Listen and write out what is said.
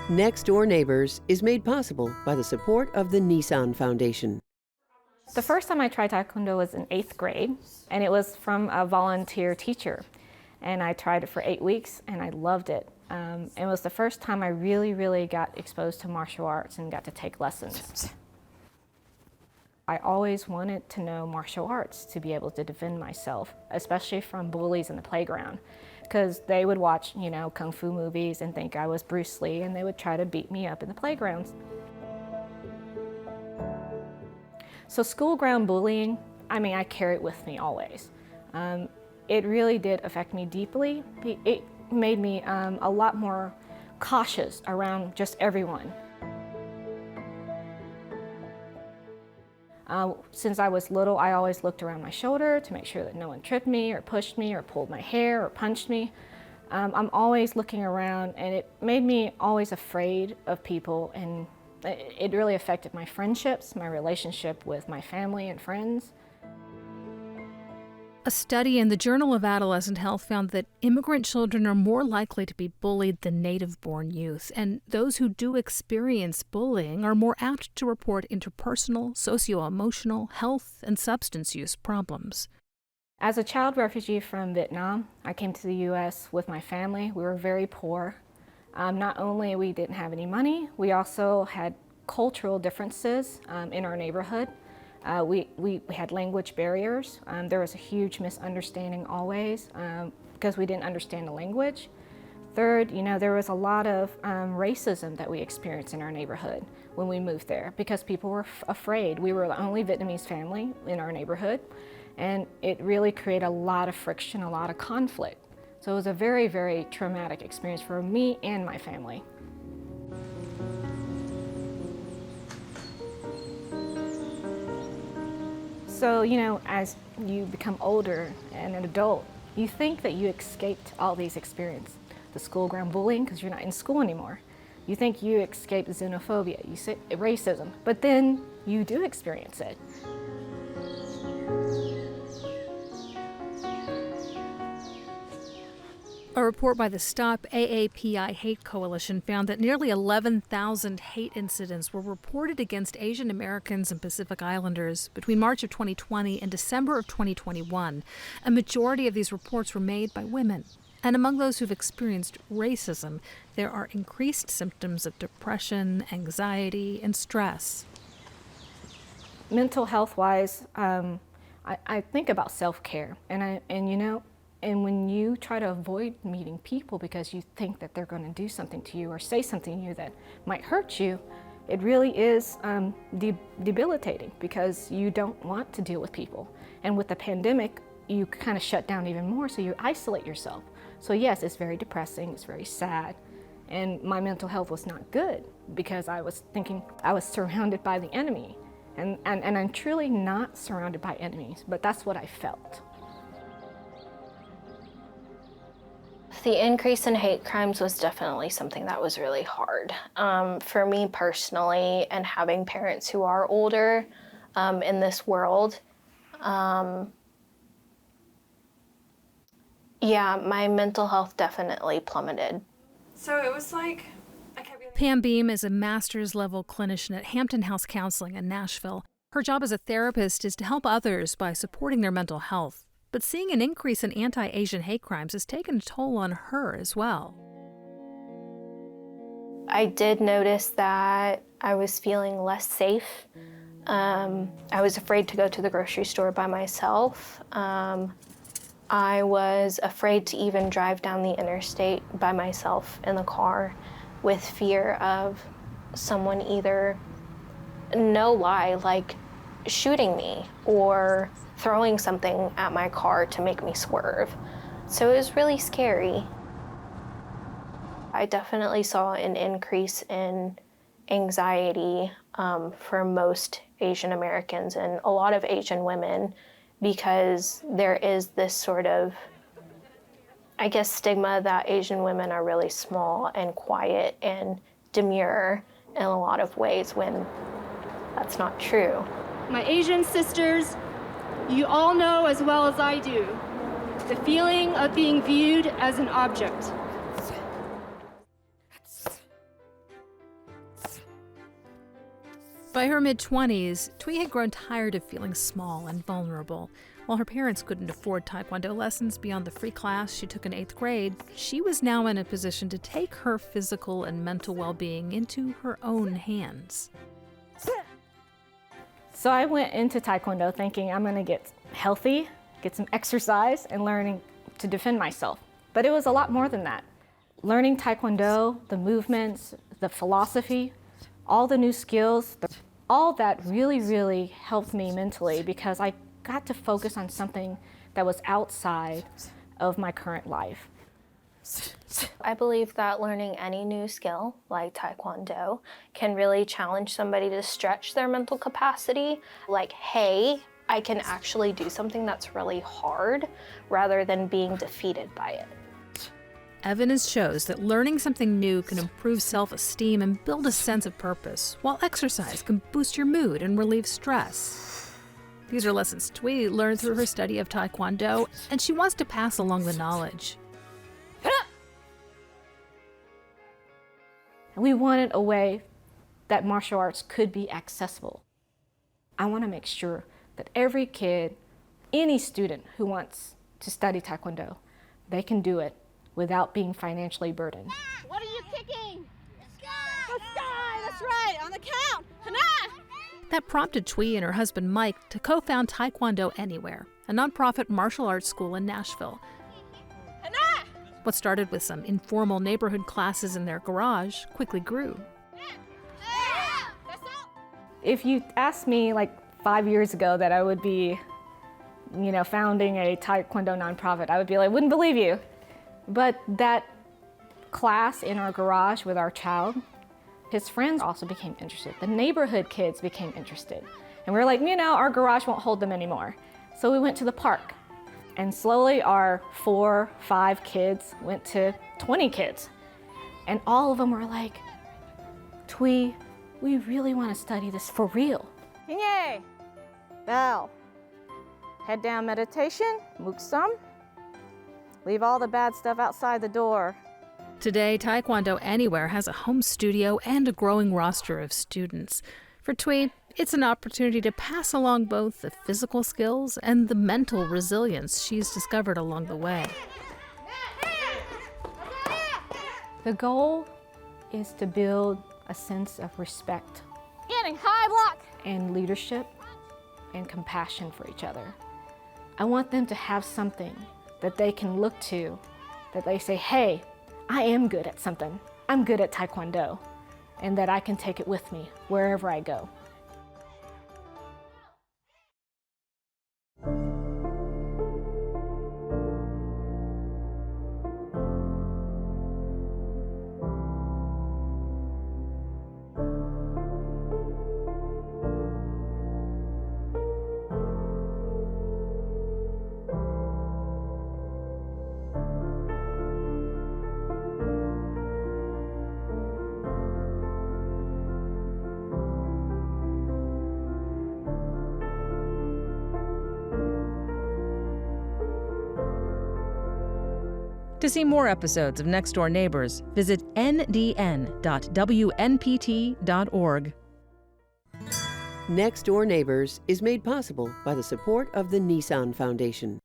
Next Door Neighbors is made possible by the support of the Nissan Foundation. The first time I tried Taekwondo was in 8th grade, and it was from a volunteer teacher. And I tried it for 8 weeks, and I loved it. It was the first time I really got exposed to martial arts and got to take lessons. I always wanted to know martial arts to be able to defend myself, especially from bullies in the playground, because they would watch, kung fu movies and think I was Bruce Lee, and they would try to beat me up in the playgrounds. So school ground bullying, I carry it with me always. It really did affect me deeply. It made me a lot more cautious around just everyone. Since I was little, I always looked around my shoulder to make sure that no one tripped me or pushed me or pulled my hair or punched me. I'm always looking around, and it made me always afraid of people, and it really affected my friendships, my relationship with my family and friends. A study in the Journal of Adolescent Health found that immigrant children are more likely to be bullied than native-born youth, and those who do experience bullying are more apt to report interpersonal, socio-emotional, health, and substance use problems. As a child refugee from Vietnam, I came to the U.S. with my family. We were very poor. Not only we didn't have any money, we also had cultural differences in our neighborhood. We had language barriers. There was a huge misunderstanding always because we didn't understand the language. Third, there was a lot of racism that we experienced in our neighborhood when we moved there because people were afraid. We were the only Vietnamese family in our neighborhood, and it really created a lot of friction, a lot of conflict. So it was a very traumatic experience for me and my family. So, as you become older and an adult, you think that you escaped all these experiences. The school ground bullying, because you're not in school anymore. You think you escaped xenophobia, you say racism, but then you do experience it. A report by the Stop AAPI Hate Coalition found that nearly 11,000 hate incidents were reported against Asian Americans and Pacific Islanders between March of 2020 and December of 2021. A majority of these reports were made by women. And among those who've experienced racism, there are increased symptoms of depression, anxiety, and stress. Mental health-wise, I think about self-care, and when you try to avoid meeting people because you think that they're going to do something to you or say something to you that might hurt you, it really is debilitating because you don't want to deal with people. And with the pandemic, you kind of shut down even more, so you isolate yourself. So yes, it's very depressing, it's very sad, and my mental health was not good because I was thinking I was surrounded by the enemy. And I'm truly not surrounded by enemies, but that's what I felt. The increase in hate crimes was definitely something that was really hard. For me personally, and having parents who are older in this world, yeah, my mental health definitely plummeted. So it was like, Pam Beam is a master's-level clinician at Hampton House Counseling in Nashville. Her job as a therapist is to help others by supporting their mental health. But seeing an increase in anti-Asian hate crimes has taken a toll on her as well. I did notice that I was feeling less safe. I was afraid to go to the grocery store by myself. I was afraid to even drive down the interstate by myself in the car with fear of someone either, no lie, like shooting me or throwing something at my car to make me swerve. So it was really scary. I definitely saw an increase in anxiety for most Asian Americans and a lot of Asian women because there is this sort of, I guess, stigma that Asian women are really small and quiet and demure in a lot of ways when that's not true. My Asian sisters, you all know as well as I do, the feeling of being viewed as an object. By her mid-20s, Thuy had grown tired of feeling small and vulnerable. While her parents couldn't afford Taekwondo lessons beyond the free class she took in 8th grade, she was now in a position to take her physical and mental well-being into her own hands. So I went into Taekwondo thinking I'm going to get healthy, get some exercise, and learning to defend myself. But it was a lot more than that. Learning Taekwondo, the movements, the philosophy, all the new skills, all that really, really helped me mentally because I got to focus on something that was outside of my current life. I believe that learning any new skill, like Taekwondo, can really challenge somebody to stretch their mental capacity. Like, hey, I can actually do something that's really hard rather than being defeated by it. Evidence shows that learning something new can improve self-esteem and build a sense of purpose, while exercise can boost your mood and relieve stress. These are lessons Thuy learned through her study of Taekwondo, and she wants to pass along the knowledge. We wanted a way that martial arts could be accessible. I want to make sure that every kid, any student who wants to study Taekwondo, they can do it without being financially burdened. What are you kicking? The sky! The sky! That's right, on the count! Hana! That prompted Thuy and her husband Mike to co-found Taekwondo Anywhere, a nonprofit martial arts school in Nashville. Hana! What started with some informal neighborhood classes in their garage quickly grew. If you asked me like 5 years ago that I would be, founding a Taekwondo nonprofit, I would be like, wouldn't believe you. But that class in our garage with our child, his friends also became interested. The neighborhood kids became interested. And we were like, our garage won't hold them anymore. So we went to the park. And slowly our 4, 5 kids went to 20 kids. And all of them were like, Thuy, we really want to study this for real. Hinye! Bell. Head down meditation, muksum. Leave all the bad stuff outside the door. Today, Taekwondo Anywhere has a home studio and a growing roster of students. For Thuy, it's an opportunity to pass along both the physical skills and the mental resilience she's discovered along the way. The goal is to build a sense of respect Getting high block. and leadership and compassion for each other. I want them to have something that they can look to, that they say, hey, I am good at something. I'm good at Taekwondo, and that I can take it with me wherever I go. To see more episodes of Next Door Neighbors, visit ndn.wnpt.org. Next Door Neighbors is made possible by the support of the Nissan Foundation.